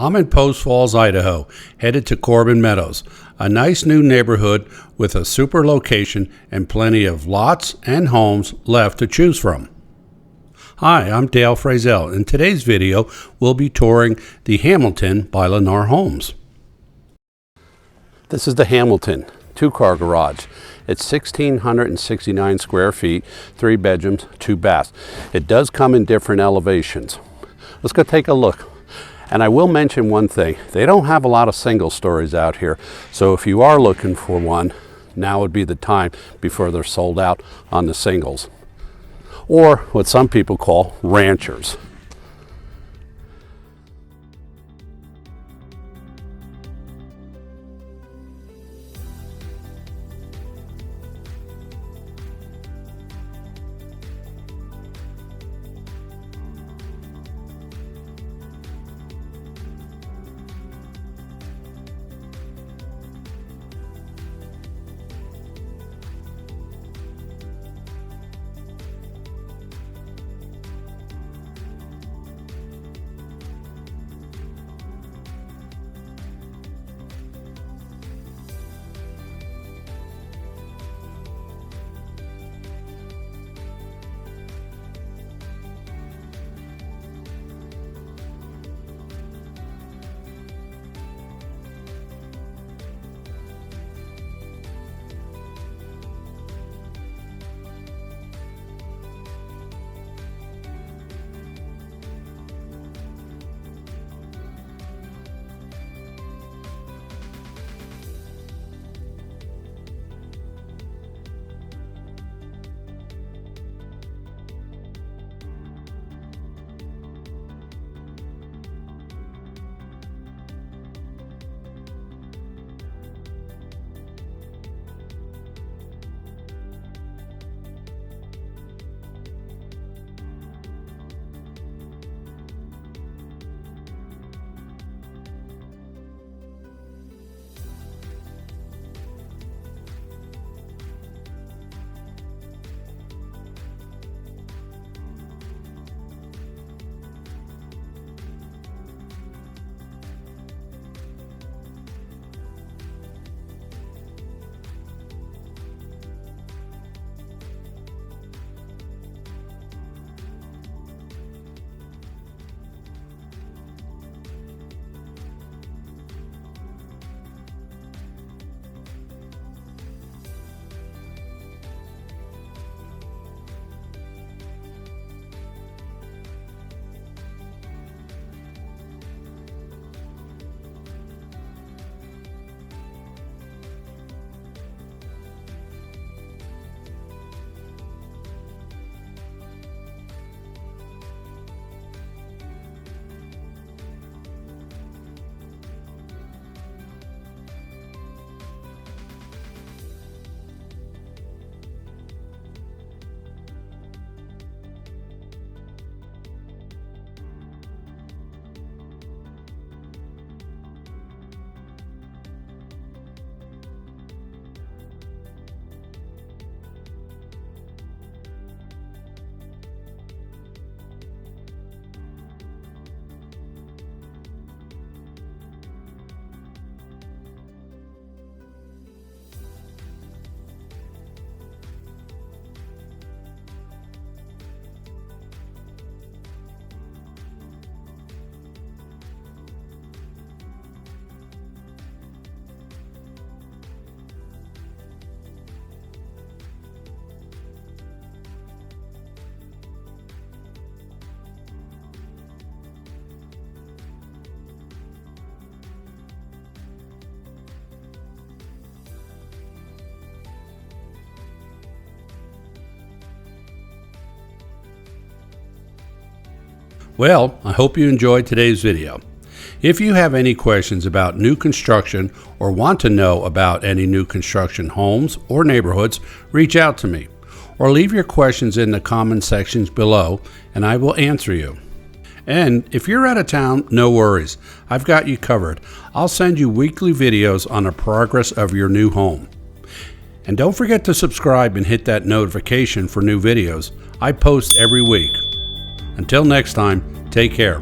I'm in Post Falls, Idaho, headed to Corbin Meadows, a nice new neighborhood with a super location and plenty of lots and homes left to choose from. Hi, I'm Dale Frazell. In today's video, we'll be touring the Hamilton by Lennar homes. This is the Hamilton two-car garage. It's 1,669 square feet, 3 bedrooms, 2 baths. It does come in different elevations. Let's go take a look. And I will mention one thing. They don't have a lot of single stories out here. So if you are looking for one, now would be the time before they're sold out on the singles. Or what some people call ranchers. Well, I hope you enjoyed today's video. If you have any questions about new construction or want to know about any new construction homes or neighborhoods, reach out to me or leave your questions in the comment sections below and I will answer you. And if you're out of town, no worries. I've got you covered. I'll send you weekly videos on the progress of your new home. And don't forget to subscribe and hit that notification for new videos. I post every week. Until next time, take care.